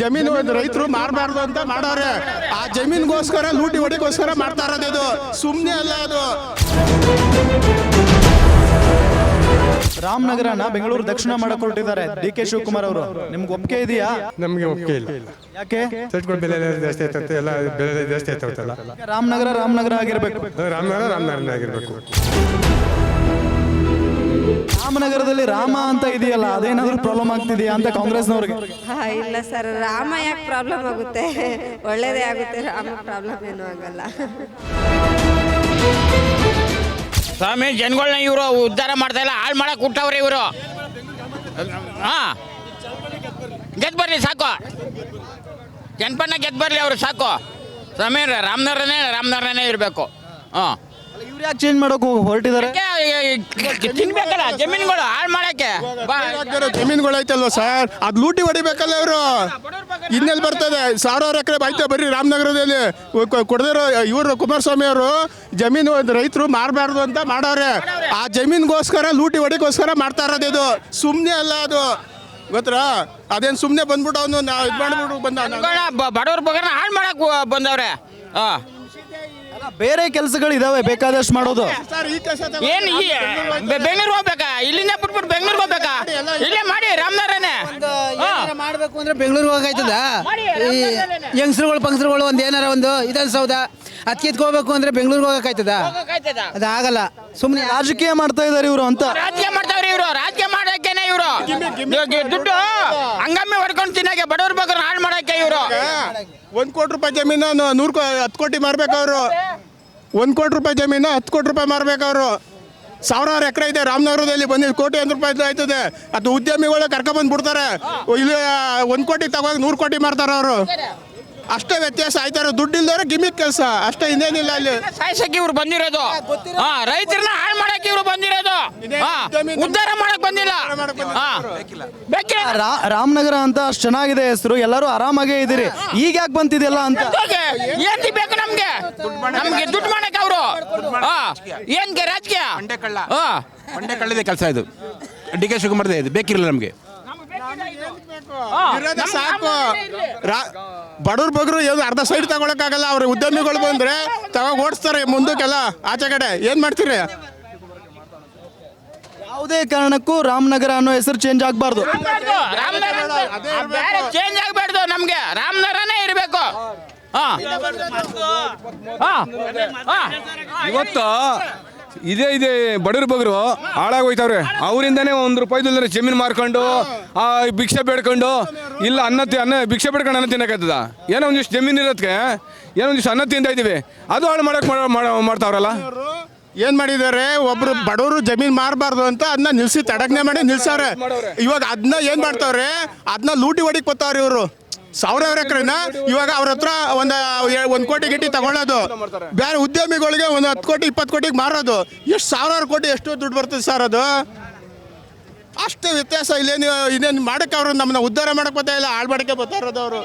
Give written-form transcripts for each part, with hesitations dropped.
ಜಮೀನು ರೈತರು ಮಾರಬಾರ್ದು ಅಂತ ಮಾಡೋರೆ. ಆ ಜಮೀನಿಗೋಸ್ಕರ ಲೂಟಿ ಹೊಡಿಗೋಸ್ಕರ ಮಾಡ್ತಾ ಇರೋದು. ಇದು ಸುಮ್ಮನೆ ಅಲ್ಲ. ಅದು ರಾಮನಗರನ ಬೆಂಗಳೂರು ದಕ್ಷಿಣ ಮಾಡಕ್ ಹೊರಟಿದ್ದಾರೆ ಡಿ ಕೆ ಶಿವಕುಮಾರ್ ಅವರು. ನಿಮ್ಗೆ ಒಪ್ಪಿಗೆ ಇದೆಯಾ? ನಮಗೆ ಒಪ್ಪಿಗೆ ಇಲ್ಲ. ಯಾಕೆ? ಸೆಟ್ಗಳ ಬೆಲೆ ಜಾಸ್ತಿ ಆಯ್ತಂತೆ, ಎಲ್ಲ ಬೆಲೆ ಜಾಸ್ತಿ ಆಯ್ತಲ್ಲ. ರಾಮನಗರ ಆಗಿರ್ಬೇಕು. ರಾಮನಗರ ಆಗಿರ್ಬೇಕು. ರಾಮನಗರದಲ್ಲಿ ರಾಮ ಅಂತ ಇದೆಯಲ್ಲ, ಅದೇನಾದ್ರೂ ಪ್ರಾಬ್ಲಮ್ ಆಗ್ತಿದೆಯಾ ಅಂತ ಕಾಂಗ್ರೆಸ್ನವ್ರಿಗೆ? ಇಲ್ಲ ಸರ್, ರಾಮ ಯಾಕೆ ಪ್ರಾಬ್ಲಮ್ ಆಗುತ್ತೆ? ಒಳ್ಳೇದೇ ಆಗುತ್ತೆ. ರಾಮ ಪ್ರಾಬ್ಲಮ್ ಏನೂ ಆಗಲ್ಲ. ಸ್ವಾಮಿ, ಜನಗಳನ್ನ ಇವರು ಉದ್ಧಾರ ಮಾಡ್ತಾ ಇಲ್ಲ, ಹಾಳು ಮಾಡಕ್ ಹುಟ್ಟವ್ರೆ ಇವರು. ಗೆದ್ದು ಬರ್ಲಿ ಸಾಕು, ಜನಪನ್ನ ಗೆದ್ದು ಬರ್ಲಿ ಅವರು ಸಾಕು. ಸ್ವಾಮಿ, ರಾಮನಗರನೇ ಇರಬೇಕು. ಇವ್ರು ಯಾಕೆ ಚೇಂಜ್ ಮಾಡಕ್ ಹೊರಟಿದ್ದಾರೆ? ತಿನ್ಬೇಕಲ್ಲ ಜಮೀನುಗಳು ಹಾಳು ಮಾಡಕ್ಕೆ. ಜಮೀನುಗಳು ಐತಲ್ವ ಸರ್, ಅದು ಲೂಟಿ ಹೊಡಿಬೇಕಲ್ಲ ಇವರು. ಇನ್ನೆಲ್ಲಿ ಬರ್ತದೆ? ಸಾವಿರಾರು ಎಕರೆ ಆಯ್ತಾ ಬರ್ರಿ ರಾಮನಗರದಲ್ಲಿ ಕೊಡದಿರೋ ಇವರು ಕುಮಾರಸ್ವಾಮಿ ಅವರು ಜಮೀನು ರೈತರು ಮಾರಬಾರ್ದು ಅಂತ ಮಾಡೋರೆ. ಆ ಜಮೀನಿಗೋಸ್ಕರ ಲೂಟಿ ಹೊಡಿಗೋಸ್ಕರ ಮಾಡ್ತಾ ಇರೋದು. ಇದು ಸುಮ್ಮನೆ ಅಲ್ಲ. ಅದು ಗೊತ್ತಾ? ಅದೇನು ಸುಮ್ಮನೆ ಬಂದ್ಬಿಟ್ಟು ಅವನು ಇದು ಮಾಡ್ಬಿಟ್ಟು ಬಡವ್ರ ಬಗ್ಗನ ಹಾಳು ಮಾಡಕ್ ಬಂದವ್ರೆ. ಬೇರೆ ಕೆಲಸಗಳು ಇದಾವೆ ಬೇಕಾದಷ್ಟು ಮಾಡೋದು. ಏನು ಬೆಂಗಳೂರು ಹೋಗ್ಬೇಕಾ? ಇಲ್ಲಿಂದ ಬಿಟ್ಬಿಟ್ಟು ಬೆಂಗಳೂರು ಹೋಗ್ಬೇಕಾ? ಇಲ್ಲೇ ಮಾಡಿ ರಾಮನಗರನೇ ಮಾಡಬೇಕು ಅಂದ್ರೆ ಬೆಂಗಳೂರಿಗೆ ಹೋಗಾಯ್ತದ? ಈ ಯಂಗ್ಸ್ರುಗಳು ಪಂಗ್ಸ್ರುಗಳು ಒಂದು ಏನಾರ ಒಂದು ವಿಧಾನಸೌಧ ಅದಕ್ಕೆ ಹೋಗ್ಬೇಕು ಅಂದ್ರೆ ಬೆಂಗಳೂರಿಗೆ ಹೋಗಕ್ಕಾಯ್ತದ? ಅದಾಗಲ್ಲ. ಸುಮ್ಮನೆ ರಾಜಕೀಯ ಮಾಡ್ತಾ ಇದಾರೆ ಇವರು ಅಂತ. ರಾಜಕೀಯ ಮಾಡ್ತಾವ್ರಿ ಇವರು. ರಾಜಕೀಯ ಮಾಡಕ್ಕೇನೆ ಇವರು ದುಡ್ಡು ಹಂಗಮ್ಮಿ ಹೊಡ್ಕೊಂಡು ತಿನ್ನಕ್ಕೆ, ಬಡವ್ರ ಬಗ್ಗೆ ಹಾಳು ಮಾಡಕ್ಕೆ ಇವರು. 1 ಕೋಟಿ ರೂಪಾಯಿ ಜಮೀನು 10 ಕೋಟಿ ಮಾರ್ಬೇಕು ಅವರು. 1 ಕೋಟಿ ರೂಪಾಯಿ ಜಮೀನು 10 ಕೋಟಿ ರೂಪಾಯಿ ಮಾರ್ಬೇಕು ಅವರು. ಸಾವಿರಾರು ಎಕರೆ ಇದೆ ರಾಮನಗರದಲ್ಲಿ. ಬಂದು ಕೋಟಿ ರೂಪಾಯಿ ಆಯ್ತದೆ. ಅದು ಉದ್ಯಮಿಗಳು ಕರ್ಕೊಂಡ್ಬಂದು ಬಿಡ್ತಾರೆ. ಇಲ್ಲಿ 1 ಕೋಟಿ ತಗೋಗಿ 100 ಕೋಟಿ ಮಾರ್ತಾರೆ ಅವರು. ಅಷ್ಟೇ ವ್ಯತ್ಯಾಸ ಆಯ್ತಾರೆ. ದುಡ್ಡು ಇಲ್ದವ್ರೆ ಗಿಮಿಕ್ ಕೆಲಸ ಅಷ್ಟೇ, ಇನ್ನೇನಿಲ್ಲ. ಅಲ್ಲಿ ಸಾಯ್ಸಕ್ಕೆ ಇವ್ರು ಬಂದಿರೋದು, ರೈತರನ್ನ ಹಾಳು ಮಾಡಕ್ಕೆ ಇವ್ರು ಬಂದಿರೋದು, ಉದ್ಧಾರ ಮಾಡಕ್ ಬಂದಿಲ್ಲ. ರಾಮನಗರ ಅಂತ ಅಷ್ಟು ಚೆನ್ನಾಗಿದೆ ಹೆಸರು, ಎಲ್ಲರೂ ಆರಾಮಾಗೇ ಇದ್ದೀರಿ. ಈಗ ಯಾಕೆ ಬಂತಿದೆಯಲ್ಲ ಅಂತ ಏನ್ ಬೇಕು ನಮ್ಗೆ? ದುಡ್ಡು ಮಾಡಕ್ಕೆ ಅವರು ಏನ್ಗೆ ರಾಜಕೀಯ? ಮಂಡೆ ಕಳ್ಳದೆ ಕೆಲಸ ಇದು. ಡಿ ಕೆ ಶಿವಕುಮಾರ್ದೇ ಇದು ಬೇಕಿರಲಿಲ್ಲ ನಮಗೆ. ಸಾಕು. ಬಡವ್ರ ಬಗ್ರು ಏನು ಅರ್ಧ ಸೈಡ್ ತಗೊಳಕ್ಕಾಗಲ್ಲ. ಅವ್ರ ಉದ್ಯಮಿಗಳು ಬಂದ್ರೆ ಓಡಿಸ್ತಾರೆ ಮುಂದಕ್ಕೆಲ್ಲ ಆಚೆ ಕಡೆ. ಏನ್ ಮಾಡ್ತೀರಿ? ಯಾವುದೇ ಕಾರಣಕ್ಕೂ ರಾಮನಗರ ಅನ್ನೋ ಹೆಸರು ಚೇಂಜ್ ಆಗಬಾರ್ದು. ಚೇಂಜ್ ಆಗಬಾರ್ದು. ನಮ್ಗೆ ರಾಮನಗರನೇ ಇರಬೇಕು. ಇವತ್ತು ಇದೆ ಬಡವ್ರ ಬಗ್ರು ಹಾಳಾಗೋಯ್ತವ್ರೆ. ಅವರಿಂದನೇ ₹1 ಜಮೀನು ಮಾರ್ಕೊಂಡು ಭಿಕ್ಷೆ ಬೇಡ್ಕೊಂಡು, ಇಲ್ಲ ಅನ್ನ ಭಿಕ್ಷೆ ಬೇಡ್ಕೊಂಡು ಅನ್ನ ತಿನ್ನಕತ್ತದ. ಏನೋ ಒಂದಿಷ್ಟು ಜಮೀನು ಇರೋದಕ್ಕೆ ಏನೋ ಒಂದಿಷ್ಟು ಅನ್ನ ತಿಂತ ಇದ್ದೀವಿ, ಅದು ಹಾಳು ಮಾಡಕ್ಕೆ ಮಾಡ್ತಾವ್ರಲ್ಲ. ಏನ್ ಮಾಡಿದ್ದಾರೆ? ಒಬ್ರು ಬಡವರು ಜಮೀನ್ ಮಾರಬಾರ್ದು ಅಂತ ಅದನ್ನ ನಿಲ್ಸಿ ತಡಗ್ನೆ ಮಾಡಿ ನಿಲ್ಸವ್ರೆ. ಇವಾಗ ಅದನ್ನ ಏನ್ ಮಾಡ್ತಾವ್ರೆ? ಅದನ್ನ ಲೂಟಿ ಹೊಡಿಕ್ ಬರ್ತಾವ್ರೆ ಇವರು. ಸಾವಿರಾರು ಎಕರೆನ ಇವಾಗ ಅವ್ರ ಹತ್ರ 1 ಕೋಟಿ ಗಿಟ್ಟಿ ತಗೊಳ್ಳೋದು. ಬೇರೆ ಉದ್ಯಮಿಗಳಿಗೆ 10 ಕೋಟಿ 20 ಕೋಟಿಗೆ ಮಾರೋದು. ಎಷ್ಟು ಸಾವಿರಾರು ಕೋಟಿ ಎಷ್ಟು ದುಡ್ಡು ಬರ್ತದೆ ಸರ್ ಅದು. ಅಷ್ಟೇ ವ್ಯತ್ಯಾಸ. ಇನ್ನೇನು ಮಾಡಕ್ಕೆ ಅವರು ನಮ್ಮನ್ನ ಉದ್ಧಾರ ಮಾಡಕ್ ಬರ್ತಾ ಇಲ್ಲ, ಹಾಳು ಮಾಡಕ್ಕೆ ಬರ್ತಾ ಇರೋದು ಅವರು.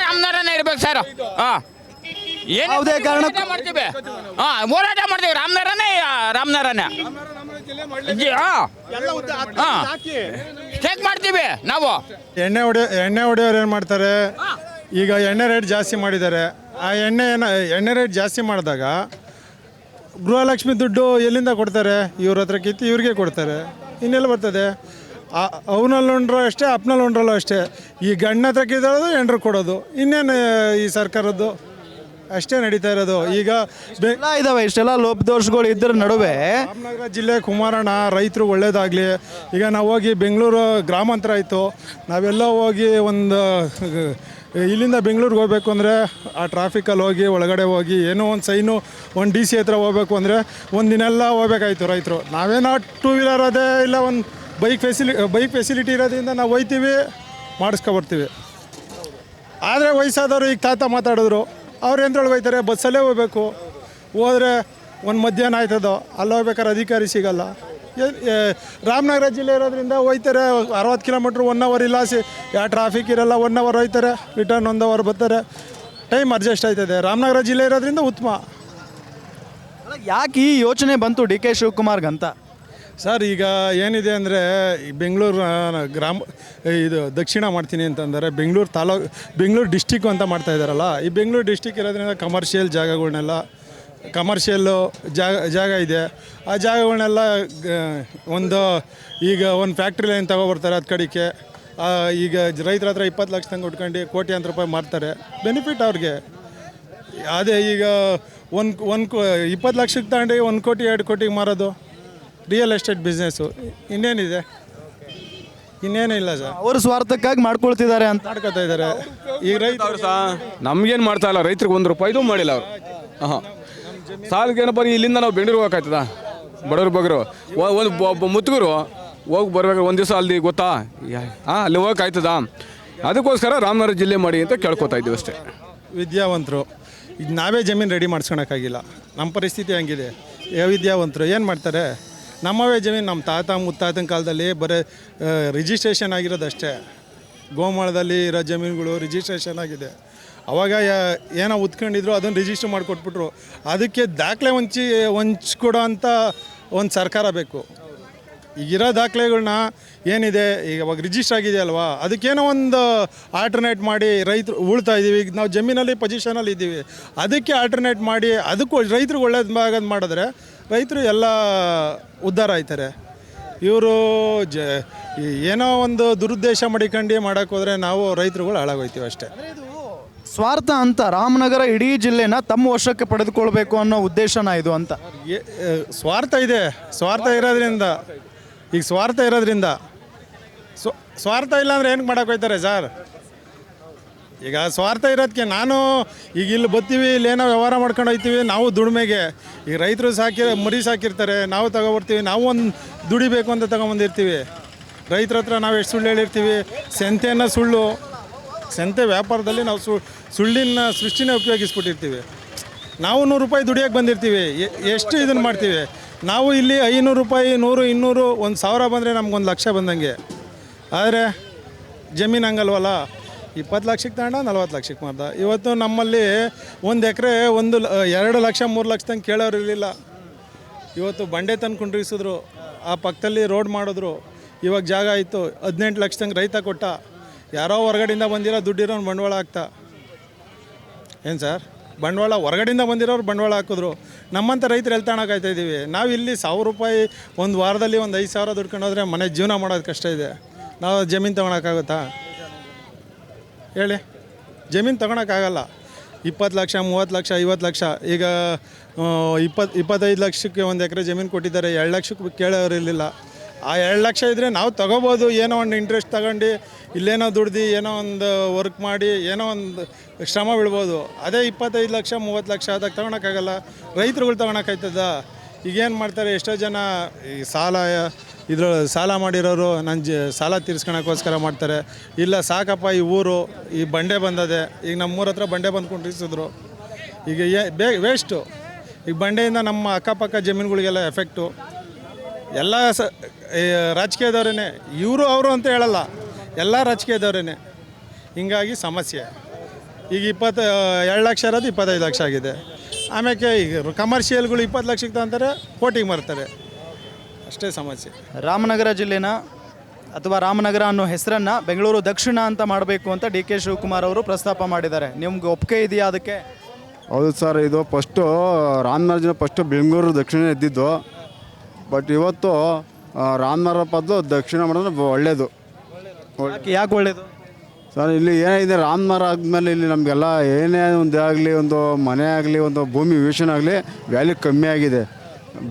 ರಾಮನಗರನೇ ಇರ್ಬೇಕು ಸರ್. ಯಾವುದೇ ಕಾರಣಕ್ಕೂ ಮಾಡ್ತೀವಿ, ಹೋರಾಟ ಮಾಡ್ತೀವಿ. ರಾಮನಗರನೇ ಸ್ಟ್ರೈಕ್ ಮಾಡ್ತೀವಿ ನಾವು. ಎಣ್ಣೆ ಹೊಡೆಯೋರು ಏನು ಮಾಡ್ತಾರೆ? ಈಗ ಎಣ್ಣೆ ರೇಟ್ ಜಾಸ್ತಿ ಮಾಡಿದ್ದಾರೆ. ಆ ಎಣ್ಣೆ ರೇಟ್ ಜಾಸ್ತಿ ಮಾಡಿದಾಗ ಗೃಹಲಕ್ಷ್ಮಿ ದುಡ್ಡು ಎಲ್ಲಿಂದ ಕೊಡ್ತಾರೆ? ಇವ್ರ ಹತ್ರ ಕಿತ್ತು ಇವ್ರಿಗೆ ಕೊಡ್ತಾರೆ. ಇನ್ನೆಲ್ಲ ಬರ್ತದೆ? ಅವನಲ್ಲಿ ಉಂಡ್ರು ಅಷ್ಟೇ, ಅಪ್ನಲ್ಲಿ ಉಂಡ್ರಲ್ಲೂ ಅಷ್ಟೇ. ಈ ಗಂಡ ಹತ್ರ ಕಿತ್ತೋದು ಎಂಡ್ರು ಕೊಡೋದು. ಇನ್ನೇನು ಈ ಸರ್ಕಾರದ್ದು ಅಷ್ಟೇ ನಡೀತಾ ಇರೋದು. ಈಗ ಇದಾವೆ ಇಷ್ಟೆಲ್ಲ ಲೋಪದೋಷಗಳು ಇದ್ರ ನಡುವೆ ರಾಮನಗರ ಜಿಲ್ಲೆ ಕುಮಾರಣ್ಣ ರೈತರು ಒಳ್ಳೇದಾಗಲಿ. ಈಗ ನಾವು ಹೋಗಿ ಬೆಂಗಳೂರು ಗ್ರಾಮಾಂತರ ಆಯಿತು, ನಾವೆಲ್ಲ ಹೋಗಿ ಇಲ್ಲಿಂದ ಬೆಂಗಳೂರಿಗೆ ಹೋಗ್ಬೇಕು ಅಂದರೆ ಆ ಟ್ರಾಫಿಕಲ್ಲಿ ಹೋಗಿ ಒಳಗಡೆ ಹೋಗಿ ಏನೋ ಒಂದು ಸೈನು ಒಂದು DC ಹತ್ರ ಹೋಗ್ಬೇಕು ಅಂದರೆ ಒಂದಿನೆಲ್ಲ ಹೋಗ್ಬೇಕಾಯ್ತು ರೈತರು. ನಾವೇನೋ 2 ವೀಲರ್ ಅದೇ ಇಲ್ಲ ಒಂದು ಬೈಕ್ ಫೆಸಿಲಿಟಿ ಇರೋದ್ರಿಂದ ನಾವು ಹೋಗ್ತೀವಿ, ಮಾಡಿಸ್ಕೊಬರ್ತೀವಿ. ಆದರೆ ವಯಸ್ಸಾದವರು ಈಗ ತಾತ ಮಾತಾಡಿದ್ರು, ಅವ್ರು ಎಂದ್ರೊಳಗೆ ಹೋಗ್ತಾರೆ, ಬಸ್ಸಲ್ಲೇ ಹೋಗ್ಬೇಕು. ಹೋದರೆ ಒಂದು ಮಧ್ಯಾಹ್ನ ಆಯ್ತದೋ, ಅಲ್ಲಿ ಹೋಗ್ಬೇಕಾದ್ರೆ ಅಧಿಕಾರಿ ಸಿಗಲ್ಲ. ರಾಮನಗರ ಜಿಲ್ಲೆ ಇರೋದ್ರಿಂದ ಹೋಯ್ತಾರೆ 60 ಕಿಲೋಮೀಟ್ರ್ 1 ಅವರ್ ಇಲ್ಲ. ಯಾವ ಟ್ರಾಫಿಕ್ ಇರಲ್ಲ, 1 ಅವರ್ ಹೋಯ್ತಾರೆ, ರಿಟರ್ನ್ 1 ಅವರ್ ಬರ್ತಾರೆ. ಟೈಮ್ ಅಡ್ಜಸ್ಟ್ ಆಯ್ತದೆ. ರಾಮನಗರ ಜಿಲ್ಲೆ ಇರೋದ್ರಿಂದ ಉತ್ತಮ. ಯಾಕೆ ಈ ಯೋಚನೆ ಬಂತು ಡಿ ಕೆ ಶಿವಕುಮಾರ್ಗಂತ? ಸರ್ ಈಗ ಏನಿದೆ ಅಂದರೆ ಬೆಂಗಳೂರು ಇದು ದಕ್ಷಿಣ ಮಾಡ್ತೀನಿ ಅಂತಂದರೆ ಬೆಂಗಳೂರು ಡಿಸ್ಟಿಕ್ ಅಂತ ಮಾಡ್ತಾ ಇದ್ದಾರಲ್ಲ, ಈ ಬೆಂಗಳೂರು ಡಿಸ್ಟಿಕ್ ಇರೋದ್ರಿಂದ ಕಮರ್ಷಿಯಲ್ ಕಮರ್ಷಿಯಲ್ಲು ಜಾಗ ಇದೆ. ಆ ಜಾಗಗಳನ್ನೆಲ್ಲ ಈಗ ಒಂದು ಫ್ಯಾಕ್ಟ್ರಿ ಲೈನ್ ತಗೊಬರ್ತಾರೆ ಅದು ಕಡೆಗೆ. ಈಗ ರೈತರ ಹತ್ರ 20 ಲಕ್ಷ ತಂಗೆ ಉಟ್ಕೊಂಡು ಕೋಟ್ಯಾಂತರ ರೂಪಾಯಿ ಮಾರ್ತಾರೆ, ಬೆನಿಫಿಟ್ ಅವ್ರಿಗೆ. ಅದೇ ಈಗ 20 ಲಕ್ಷಕ್ಕೆ ತಗೊಂಡು 1 ಕೋಟಿ 2 ಕೋಟಿಗೆ ಮಾರೋದು ರಿಯಲ್ ಎಸ್ಟೇಟ್ ಬಿಸ್ನೆಸ್ಸು. ಇನ್ನೇನಿದೆ? ಇನ್ನೇನೂ ಇಲ್ಲ ಸರ್. ಅವರು ಸ್ವಾರ್ಥಕ್ಕಾಗಿ ಮಾಡ್ಕೊಳ್ತಿದ್ದಾರೆ ಅಂತ ಮಾಡ್ಕೋತಾ ಇದ್ದಾರೆ. ಈಗ ರೈತರು ನಮ್ಗೇನು ಮಾಡ್ತಾ ಇಲ್ಲ, ರೈತರಿಗೆ 1 ರೂಪಾಯಿದು ಮಾಡಿಲ್ಲ ಅವರು. ಹಾಂ, ಸಾಲಕ್ಕೇನಪ್ಪ ಇಲ್ಲಿಂದ ನಾವು ಬೆಂಗಳೂರಿಗೆ ಹೋಗಕ್ಕಾಯ್ತದ? ಬಡವ್ರು ಬಗ್ರು ಒಬ್ಬ ಮುತ್ತುಗರು ಹೋಗಿ ಬರ್ಬೇಕಾದ್ರೆ ಒಂದು ದಿವಸ ಅಲ್ಲಿ ಗೊತ್ತಾ ಅಲ್ಲಿ ಹೋಗಕ್ಕಾಯ್ತದ? ಅದಕ್ಕೋಸ್ಕರ ರಾಮನಗರ ಜಿಲ್ಲೆ ಮಾಡಿ ಅಂತ ಕೇಳ್ಕೊತಾ ಇದ್ದೀವಿ ಅಷ್ಟೇ. ವಿದ್ಯಾವಂತರು ಈಗ ನಾವೇ ಜಮೀನು ರೆಡಿ ಮಾಡ್ಸ್ಕೊಳಕ್ಕಾಗಿಲ್ಲ, ನಮ್ಮ ಪರಿಸ್ಥಿತಿ ಹಂಗಿದೆ. ವಿದ್ಯಾವಂತರು ಏನು ಮಾಡ್ತಾರೆ? ನಮ್ಮವೇ ಜಮೀನು ನಮ್ಮ ತಾತ ಮುತ್ತಾತನ ಕಾಲದಲ್ಲಿ ಬರೀ ರಿಜಿಸ್ಟ್ರೇಷನ್ ಆಗಿರೋದಷ್ಟೇ. ಗೋಮಾಳದಲ್ಲಿ ಇರೋ ಜಮೀನುಗಳು ರಿಜಿಸ್ಟ್ರೇಷನ್ ಆಗಿದೆ. ಅವಾಗ ಏನೋ ಉತ್ಕೊಂಡಿದ್ರು ಅದನ್ನು ರಿಜಿಸ್ಟರ್ ಮಾಡಿಕೊಟ್ಬಿಟ್ರು. ಅದಕ್ಕೆ ದಾಖಲೆ ಹೊಂಚ್ಕೊಡೋ ಅಂಥ ಒಂದು ಸರ್ಕಾರ ಬೇಕು. ಈಗಿರೋ ದಾಖಲೆಗಳನ್ನ ಏನಿದೆ ಈಗ ಅವಾಗ ರಿಜಿಸ್ಟರ್ ಆಗಿದೆಯಲ್ವಾ, ಅದಕ್ಕೇನೋ ಒಂದು ಆಲ್ಟರ್ನೇಟ್ ಮಾಡಿ ರೈತರು ಉಳ್ತಾ ಇದ್ದೀವಿ. ಈಗ ನಾವು ಜಮೀನಲ್ಲಿ ಪೊಸಿಷನಲ್ಲಿ ಇದ್ದೀವಿ, ಅದಕ್ಕೆ ಆಲ್ಟರ್ನೇಟ್ ಮಾಡಿ ಅದಕ್ಕೂ ರೈತರಿಗೆ ಒಳ್ಳೇದು ಮಾಡಿದ್ರೆ ರೈತರು ಎಲ್ಲ ಉದ್ಧಾರ ಆಯ್ತಾರೆ. ಇವರು ಏನೋ ಒಂದು ದುರುದ್ದೇಶ ಮಡಿಕೊಂಡು ಮಾಡೋಕ್ಕೆ ಹೋದರೆ ನಾವು ರೈತರುಗಳು ಹಾಳಾಗೋಯ್ತೀವಿ ಅಷ್ಟೇ. ಸ್ವಾರ್ಥ ಅಂತ ರಾಮನಗರ ಇಡೀ ಜಿಲ್ಲೆನ ತಮ್ಮ ವಶಕ್ಕೆ ಪಡೆದುಕೊಳ್ಬೇಕು ಅನ್ನೋ ಉದ್ದೇಶನ ಇದು ಅಂತ. ಸ್ವಾರ್ಥ ಇದೆ. ಸ್ವಾರ್ಥ ಇರೋದ್ರಿಂದ ಸ್ವಾರ್ಥ ಇಲ್ಲ ಅಂದರೆ ಏನಕ್ಕೆ ಮಾಡೋಕೆ ಹೋಗ್ತಾರೆ ಸರ್? ಈಗ ಸ್ವಾರ್ಥ ಇರೋದಕ್ಕೆ ನಾನು ಈಗ ಇಲ್ಲಿ ಬರ್ತೀವಿ, ಇಲ್ಲೇನೋ ವ್ಯವಹಾರ ಮಾಡ್ಕೊಂಡು ಹೋಗ್ತೀವಿ ನಾವು ದುಡಿಮೆಗೆ. ಈಗ ರೈತರು ಮರಿ ಸಾಕಿರ್ತಾರೆ, ನಾವು ತಗೊಬರ್ತೀವಿ, ನಾವು ಒಂದು ದುಡಿಬೇಕು ಅಂತ ತಗೊಂಬಂದಿರ್ತೀವಿ. ರೈತರ ಹತ್ರ ನಾವು ಎಷ್ಟು ಸುಳ್ಳು ಹೇಳಿರ್ತೀವಿ. ಸಂತೆ ವ್ಯಾಪಾರದಲ್ಲಿ ನಾವು ಸುಳ್ಳಿನ ಸೃಷ್ಟಿನೇ ಉಪಯೋಗಿಸ್ಬಿಟ್ಟಿರ್ತೀವಿ. ನಾವು 100 ರೂಪಾಯಿ ದುಡಿಯೋಕ್ಕೆ ಬಂದಿರ್ತೀವಿ, ಎಷ್ಟು ಇದನ್ನು ಮಾಡ್ತೀವಿ ನಾವು. ಇಲ್ಲಿ 500 ರೂಪಾಯಿ 100 200 1000 ಬಂದರೆ ನಮ್ಗೊಂದು ಲಕ್ಷ ಬಂದಂಗೆ. ಆದರೆ ಜಮೀನು ಹಂಗಲ್ವಲ್ಲ, 20 ಲಕ್ಷಕ್ಕೆ ತಗೊಂಡ 40 ಲಕ್ಷಕ್ಕೆ ಮಾರ್ದ. ಇವತ್ತು ನಮ್ಮಲ್ಲಿ 1 ಎಕರೆ 2 ಲಕ್ಷ 3 ಲಕ್ಷ ತಂಗೆ ಕೇಳೋರು ಇರಲಿಲ್ಲ. ಇವತ್ತು ಬಂಡೆ ತಂದು ಕುಂಡ್ರಿಸಿದ್ರು, ಆ ಪಕ್ಕದಲ್ಲಿ ರೋಡ್ ಮಾಡಿದ್ರು. ಇವಾಗ ಜಾಗ ಆಯಿತು, 18 ಲಕ್ಷ ತಂಗೆ ರೈತ ಕೊಟ್ಟ. ಯಾರೋ ಹೊರಗಡೆಯಿಂದ ಬಂದಿರೋ ದುಡ್ಡಿರೋನು ಬಂಡವಾಳ ಹಾಕ್ತಾ ಏನು ಸರ್? ಬಂಡವಾಳ ಹೊರಗಡೆಯಿಂದ ಬಂದಿರೋರು ಬಂಡವಾಳ ಹಾಕಿದ್ರು. ನಮ್ಮಂಥ ರೈತರು ಎಲ್ಲಿ ತಗೊಳಕಾಯ್ತಾ ಇದ್ದೀವಿ? ನಾವು ಇಲ್ಲಿ 1000 ರೂಪಾಯಿ ಒಂದು ವಾರದಲ್ಲಿ 5,000 ದುಡ್ಕೊಂಡು ಹೋದರೆ ಮನೆ ಜೀವನ ಮಾಡೋದು ಕಷ್ಟ ಇದೆ. ನಾವು ಜಮೀನು ತೊಗೊಳಕ್ಕಾಗುತ್ತಾ ಹೇಳಿ? ಜಮೀನು ತೊಗೊಳಕ್ಕಾಗಲ್ಲ. 20 ಲಕ್ಷ 30 ಲಕ್ಷ 50 ಲಕ್ಷ. ಈಗ 25 ಲಕ್ಷಕ್ಕೆ 1 ಎಕರೆ ಜಮೀನು ಕೊಟ್ಟಿದ್ದಾರೆ, 2 ಲಕ್ಷಕ್ಕೆ ಕೇಳೋರು ಇರಲಿಲ್ಲ. ಆ 2 ಲಕ್ಷ ಇದ್ದರೆ ನಾವು ತೊಗೋಬೋದು. ಏನೋ ಒಂದು ಇಂಟ್ರೆಸ್ಟ್ ತಗೊಂಡು ಇಲ್ಲೇನೋ ದುಡ್ದು ಏನೋ ಒಂದು ವರ್ಕ್ ಮಾಡಿ ಏನೋ ಒಂದು ಶ್ರಮ ಬೀಳ್ಬೋದು. ಅದೇ 25 ಲಕ್ಷ 30 ಲಕ್ಷ ಆದಾಗ ತೊಗೊಳಕ್ಕಾಗಲ್ಲ. ರೈತರುಗಳು ತೊಗೊಳಕ್ಕಾಯ್ತದ? ಈಗೇನು ಮಾಡ್ತಾರೆ, ಎಷ್ಟೋ ಜನ ಈ ಸಾಲ ಮಾಡಿರೋರು ಸಾಲ ತೀರ್ಸ್ಕೊಳಕ್ಕೋಸ್ಕರ ಮಾಡ್ತಾರೆ. ಇಲ್ಲ ಸಾಕಪ್ಪ ಈ ಊರು ಈ ಬಂಡೆ ಬಂದದೆ, ಈಗ ನಮ್ಮೂರ ಹತ್ರ ಬಂಡೆ ಬಂದು ಕುಂಡ್ರಿಸಿದ್ರು, ಈಗ ವೇಸ್ಟು. ಈಗ ಬಂಡೆಯಿಂದ ನಮ್ಮ ಅಕ್ಕಪಕ್ಕ ಜಮೀನುಗಳಿಗೆಲ್ಲ ಎಫೆಕ್ಟು. ಎಲ್ಲ ರಾಜಕೀಯದವರೇ, ಇವರು ಅವರು ಅಂತ ಹೇಳಲ್ಲ, ಎಲ್ಲ ರಾಜಕೀಯದವರೇ. ಹಿಂಗಾಗಿ ಸಮಸ್ಯೆ. ಈಗ 2 ಲಕ್ಷ ಇರೋದು 25 ಲಕ್ಷ ಆಗಿದೆ. ಆಮೇಲೆ ಈಗ ಕಮರ್ಷಿಯಲ್ಗಳು 20 ಲಕ್ಷಕ್ಕೆ ತಗೊಂತಾರೆ, ಕೋಟಿಗೆ ಮಾರ್ತಾರೆ. ಅಷ್ಟೇ ಸಮಸ್ಯೆ. ರಾಮನಗರ ಜಿಲ್ಲೆನ ಅಥವಾ ರಾಮನಗರ ಅನ್ನೋ ಹೆಸರನ್ನು ಬೆಂಗಳೂರು ದಕ್ಷಿಣ ಅಂತ ಮಾಡಬೇಕು ಅಂತ ಡಿ ಕೆ ಶಿವಕುಮಾರ್ ಅವರು ಪ್ರಸ್ತಾಪ ಮಾಡಿದ್ದಾರೆ. ನಿಮ್ಗೆ ಒಪ್ಪಿಗೆ ಇದೆಯಾ ಅದಕ್ಕೆ? ಹೌದು ಸರ್, ಇದು ರಾಮನಗರ ಫಸ್ಟು ಬೆಂಗಳೂರು ದಕ್ಷಿಣ ಇದ್ದಿದ್ದು. ಬಟ್ ಇವತ್ತು ರಾಮನಗರ ಬದಲು ದಕ್ಷಿಣ ಮಾಡಿದ್ರೆ ಒಳ್ಳೆಯದು. ಯಾಕೆ ಒಳ್ಳೆಯದು ಸರ್? ಇಲ್ಲಿ ಏನಿದೆ, ರಾಮನಗರ ಆದಮೇಲೆ ಇಲ್ಲಿ ನಮಗೆಲ್ಲ ಏನೇ ಒಂದು ಆಗಲಿ, ಒಂದು ಮನೆ ಆಗಲಿ, ಒಂದು ಭೂಮಿ ವಿಷನ್ ಆಗಲಿ ವ್ಯಾಲ್ಯೂ ಕಮ್ಮಿ ಆಗಿದೆ.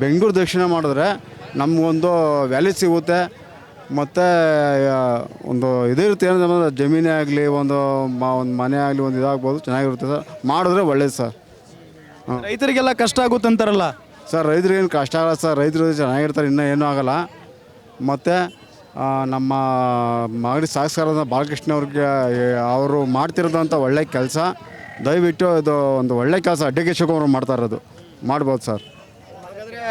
ಬೆಂಗಳೂರು ದಕ್ಷಿಣ ಮಾಡಿದ್ರೆ ನಮಗೊಂದು ವ್ಯಾಲ್ಯೂ ಸಿಗುತ್ತೆ. ಮತ್ತು ಒಂದು ಇದಿರುತ್ತೆ, ಏನಂದ್ರೆ ಜಮೀನೇ ಆಗಲಿ, ಒಂದು ಮನೆ ಆಗಲಿ, ಒಂದು ಇದಾಗ್ಬೋದು, ಚೆನ್ನಾಗಿರುತ್ತೆ ಸರ್. ಮಾಡಿದ್ರೆ ಒಳ್ಳೇದು ಸರ್. ರೈತರಿಗೆಲ್ಲ ಕಷ್ಟ ಆಗುತ್ತಂತಾರಲ್ಲ ಸರ್? ರೈತರಿಗೇನು ಕಷ್ಟ ಆಗಲ್ಲ ಸರ್, ರೈತರು ಚೆನ್ನಾಗಿರ್ತಾರೆ, ಇನ್ನೂ ಏನೂ ಆಗೋಲ್ಲ. ಮತ್ತು ನಮ್ಮ ಮಾಗಡಿ ಶಾಸಕರಾದ ಬಾಲಕೃಷ್ಣ ಅವ್ರಿಗೆ ಅವರು ಮಾಡ್ತಿರೋದಂಥ ಒಳ್ಳೆ ಕೆಲಸ. ದಯವಿಟ್ಟು ಇದು ಒಂದು ಒಳ್ಳೆ ಕೆಲಸ ಡಿ ಕೆ ಶಿವಕುಮಾರ್ ಮಾಡ್ತಾ ಇರೋದು, ಮಾಡ್ಬೋದು ಸರ್. ಹಾಗಾದರೆ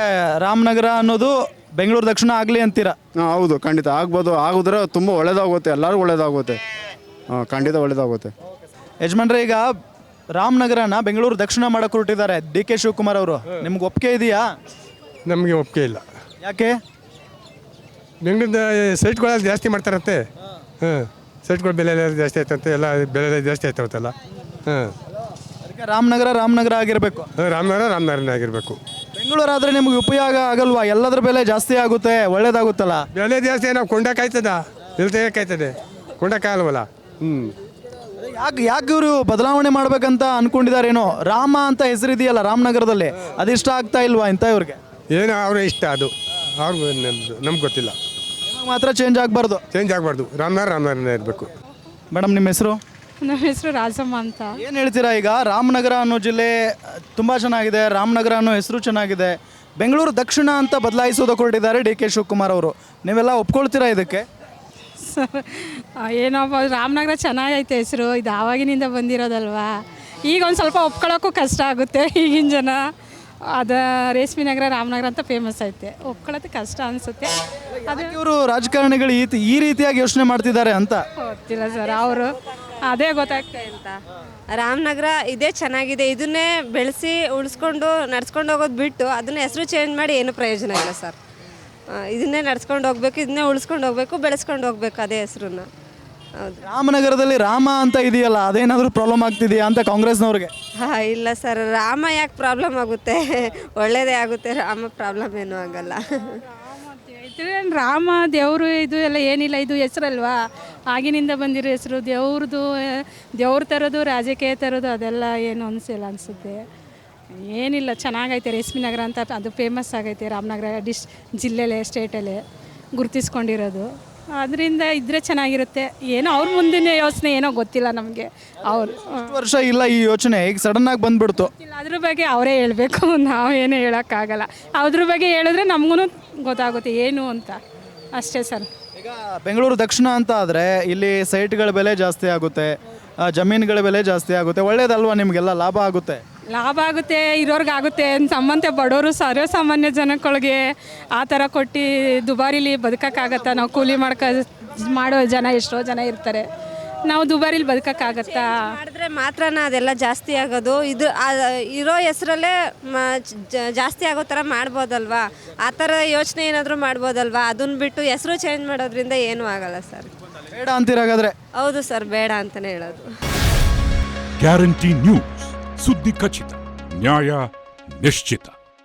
ರಾಮನಗರ ಅನ್ನೋದು ಬೆಂಗಳೂರು ದಕ್ಷಿಣ ಆಗಲಿ ಅಂತೀರಾ? ಹೌದು, ಖಂಡಿತ ಆಗ್ಬೋದು. ಆಗಿದ್ರೆ ತುಂಬ ಒಳ್ಳೇದಾಗುತ್ತೆ, ಎಲ್ಲರಿಗೂ ಒಳ್ಳೇದಾಗುತ್ತೆ. ಖಂಡಿತ ಒಳ್ಳೇದಾಗುತ್ತೆ. ಯಜಮಾನ್ರೆ, ಈಗ ರಾಮನಗರನ ಬೆಂಗಳೂರು ದಕ್ಷಿಣ ಮಾಡಕ್ಕೆ ಹೊರಟಿದ್ದಾರೆ ಡಿ ಕೆ ಶಿವಕುಮಾರ್ ಅವರು. ನಿಮ್ಗೆ ಒಪ್ಪಿಗೆ ಇದೆಯಾ? ನಮಗೆ ಒಪ್ಪಿಗೆ ಇಲ್ಲ. ಯಾಕೆ? ಬೆಂಗಳೂರಿಂದ ಸೈಟ್ಗಳೆಲ್ಲ ಜಾಸ್ತಿ ಮಾಡ್ತಾರಂತೆ. ಹಾಂ, ಸೈಟ್ಗಳ ಬೆಲೆ ಎಲ್ಲ ಜಾಸ್ತಿ ಆಯ್ತಂತೆ, ಎಲ್ಲ ಬೆಲೆ ಜಾಸ್ತಿ ಆಯ್ತಾವತ್ತಲ್ಲ. ಹಾಂ, ಅದಕ್ಕೆ ರಾಮನಗರ ಆಗಿರಬೇಕು. ರಾಮನಗರನೇ ಆಗಿರಬೇಕು. ಬೆಂಗಳೂರಾದ್ರೆ ನಿಮ್ಗೆ ಉಪಯೋಗ ಆಗಲ್ವಾ? ಎಲ್ಲದ್ರ ಬೆಲೆ ಜಾಸ್ತಿ ಆಗುತ್ತೆ, ಒಳ್ಳೇದಾಗುತ್ತಲ್ಲ. ಬೆಲೆ ಜಾಸ್ತಿ ನಾವು ಕೊಂಡಕ್ಕಾಯ್ತದ, ಎಲ್ಲಿ ತೆಗೋಕ್ಕಾಯ್ತದೆ, ಕೊಂಡಕ್ಕಾಗಲ್ವಲ್ಲ. ಯಾಕೆ ಇವರು ಬದಲಾವಣೆ ಮಾಡ್ಬೇಕಂತ ಅನ್ಕೊಂಡಿದಾರೇನೋ? ರಾಮ ಅಂತ ಹೆಸರಿದೆಯಲ್ಲ ರಾಮನಗರದಲ್ಲಿ, ಅದಿಷ್ಟ ಆಗ್ತಾ ಇಲ್ವಾ ಇಂಥ ಇವ್ರಿಗೆ? ಏನೋ ಅವ್ರ ಇಷ್ಟ, ಅದು ಅವ್ರಿಗೂ ನಮ್ಗೆ ಗೊತ್ತಿಲ್ಲ. ನಿಮಗೆ ಮಾತ್ರ ಚೇಂಜ್ ಆಗಬಾರ್ದು. ಚೇಂಜ್ ಆಗಬಾರ್ದು, ರಾಮನಗರನೇ ಇರಬೇಕು. ಮೇಡಮ್, ನಿಮ್ಮ ಹೆಸರು? ನಮ್ಮ ಹೆಸರು ರಾಜಮ್ಮ ಅಂತ. ಏನು ಹೇಳ್ತೀರಾ? ಈಗ ರಾಮನಗರ ಅನ್ನೋ ಜಿಲ್ಲೆ ತುಂಬ ಚೆನ್ನಾಗಿದೆ, ರಾಮನಗರ ಅನ್ನೋ ಹೆಸರು ಚೆನ್ನಾಗಿದೆ, ಬೆಂಗಳೂರು ದಕ್ಷಿಣ ಅಂತ ಬದಲಾಯಿಸೋದಕ್ಕೆ ಹೊರಟಿದ್ದಾರೆ ಡಿ ಕೆ ಶಿವಕುಮಾರ್ ಅವರು. ನೀವೆಲ್ಲ ಒಪ್ಕೊಳ್ತೀರಾ ಇದಕ್ಕೆ? ಏನಪ್ಪ, ರಾಮನಗರ ಚೆನ್ನಾಗೈತೆ ಹೆಸರು, ಇದು ಆವಾಗಿನಿಂದ ಬಂದಿರೋದಲ್ವಾ. ಈಗ ಒಂದು ಸ್ವಲ್ಪ ಒಪ್ಕೊಳ್ಳೋಕ್ಕೂ ಕಷ್ಟ ಆಗುತ್ತೆ ಈಗಿನ ಜನ. ಅದು ರೇಷ್ಮೆ ನಗರ ರಾಮನಗರ ಅಂತ ಫೇಮಸ್ ಐತೆ, ಒಪ್ಕೊಳ್ಳೋದು ಕಷ್ಟ ಅನಿಸುತ್ತೆ. ಅದು ಇವರು ರಾಜಕಾರಣಿಗಳು ಈ ರೀತಿಯಾಗಿ ಯೋಚನೆ ಮಾಡ್ತಿದ್ದಾರೆ ಅಂತ ಗೊತ್ತಿಲ್ಲ ಸರ್, ಅವರು ಅದೇ ಗೊತ್ತಾಗ್ತಾ ಅಂತ ರಾಮನಗರ ಇದೇ ಚೆನ್ನಾಗಿದೆ, ಇದನ್ನೇ ಬೆಳೆಸಿ ಉಳಿಸ್ಕೊಂಡು ನಡ್ಸ್ಕೊಂಡು ಹೋಗೋದು ಬಿಟ್ಟು ಅದನ್ನ ಹೆಸರು ಚೇಂಜ್ ಮಾಡಿ ಏನು ಪ್ರಯೋಜನ ಇಲ್ಲ ಸರ್. ಇದನ್ನೇ ನಡ್ಸ್ಕೊಂಡು ಹೋಗ್ಬೇಕು, ಇದನ್ನೇ ಉಳಿಸ್ಕೊಂಡು ಹೋಗ್ಬೇಕು, ಬೆಳೆಸ್ಕೊಂಡು ಹೋಗ್ಬೇಕು ಅದೇ ಹೆಸರನ್ನ. ಹೌದು. ರಾಮನಗರದಲ್ಲಿ ರಾಮ ಅಂತ ಇದೆಯಲ್ಲ, ಅದೇನಾದರೂ ಪ್ರಾಬ್ಲಮ್ ಆಗ್ತಿದೆಯಾ ಅಂತ ಕಾಂಗ್ರೆಸ್ನವ್ರಿಗೆ? ಹಾಂ, ಇಲ್ಲ ಸರ್, ರಾಮ ಯಾಕೆ ಪ್ರಾಬ್ಲಮ್ ಆಗುತ್ತೆ, ಒಳ್ಳೇದೇ ಆಗುತ್ತೆ, ರಾಮ ಪ್ರಾಬ್ಲಮ್ ಏನೂ ಆಗಲ್ಲ. ರಾಮ ದೇವರು ಇದು ಎಲ್ಲ ಏನಿಲ್ಲ, ಇದು ಹೆಸರಲ್ವಾ, ಆಗಿನಿಂದ ಬಂದಿರೋ ಹೆಸರು. ದೇವ್ರ ತರೋದು ರಾಜಕೀಯ ತರೋದು ಅದೆಲ್ಲ ಏನು ಅನಿಸಿಲ್ಲ ಅನಿಸುತ್ತೆ. ಏನಿಲ್ಲ, ಚೆನ್ನಾಗೈತೆ ರೇಷ್ಮೆ ನಗರ ಅಂತ, ಅದು ಫೇಮಸ್ ಆಗೈತೆ ರಾಮನಗರ ಜಿಲ್ಲೆಲೇ ಸ್ಟೇಟಲ್ಲೇ ಗುರುತಿಸ್ಕೊಂಡಿರೋದು. ಅದರಿಂದ ಇದ್ದರೆ ಚೆನ್ನಾಗಿರುತ್ತೆ. ಏನೋ ಅವ್ರ ಮುಂದಿನ ಯೋಚನೆ ಏನೋ ಗೊತ್ತಿಲ್ಲ ನಮಗೆ. ಅವರು ವರ್ಷ ಇಲ್ಲ ಈ ಯೋಚನೆ, ಈಗ ಸಡನ್ನಾಗಿ ಬಂದ್ಬಿಡ್ತು. ಅದ್ರ ಬಗ್ಗೆ ಅವರೇ ಹೇಳಬೇಕು, ನಾವೇನು ಹೇಳೋಕ್ಕಾಗಲ್ಲ. ಅದ್ರ ಬಗ್ಗೆ ಹೇಳಿದ್ರೆ ನಮಗೂ ಗೊತ್ತಾಗುತ್ತೆ ಏನು ಅಂತ, ಅಷ್ಟೇ ಸರ್. ಈಗ ಬೆಂಗಳೂರು ದಕ್ಷಿಣ ಅಂತ ಆದರೆ ಇಲ್ಲಿ ಸೈಟ್ಗಳ ಬೆಲೆ ಜಾಸ್ತಿ ಆಗುತ್ತೆ, ಜಮೀನುಗಳ ಬೆಲೆ ಜಾಸ್ತಿ ಆಗುತ್ತೆ. ಒಳ್ಳೇದಲ್ವಾ? ನಿಮಗೆಲ್ಲ ಲಾಭ ಆಗುತ್ತೆ. ಲಾಭ ಆಗುತ್ತೆ, ಇರೋರ್ಗಾಗುತ್ತೆ. ಸಂಬಂಧ ಬಡವರು ಸರ್ವಸಾಮಾನ್ಯ ಜನಗಳಿಗೆ ಆ ಥರ ಕೊಟ್ಟು ದುಬಾರಿಲಿ ಬದುಕೋಕ್ಕಾಗತ್ತಾ? ನಾವು ಕೂಲಿ ಮಾಡೋ ಜನ ಎಷ್ಟೋ ಜನ ಇರ್ತಾರೆ, ನಾವು ದುಬಾರಿಲಿ ಬದುಕೋಕ್ಕಾಗತ್ತಾ? ಮಾಡಿದ್ರೆ ಮಾತ್ರನ ಅದೆಲ್ಲ ಜಾಸ್ತಿ ಆಗೋದು. ಇದು ಇರೋ ಹೆಸರಲ್ಲೇ ಜಾಸ್ತಿ ಆಗೋ ಥರ ಮಾಡ್ಬೋದಲ್ವಾ? ಆ ಥರ ಯೋಚನೆ ಏನಾದರೂ ಮಾಡ್ಬೋದಲ್ವಾ? ಅದನ್ನ ಬಿಟ್ಟು ಹೆಸರು ಚೇಂಜ್ ಮಾಡೋದ್ರಿಂದ ಏನೂ ಆಗಲ್ಲ ಸರ್. ಬೇಡ ಅಂತೀರಾಗಾದ್ರೆ? ಹೌದು ಸರ್, ಬೇಡ ಅಂತಲೇ ಹೇಳೋದು. ಗ್ಯಾರಂಟಿ ನ್ಯೂಸ್, ಸುದ್ದಿ ಖಚಿತ, ನ್ಯಾಯ ನಿಶ್ಚಿತ.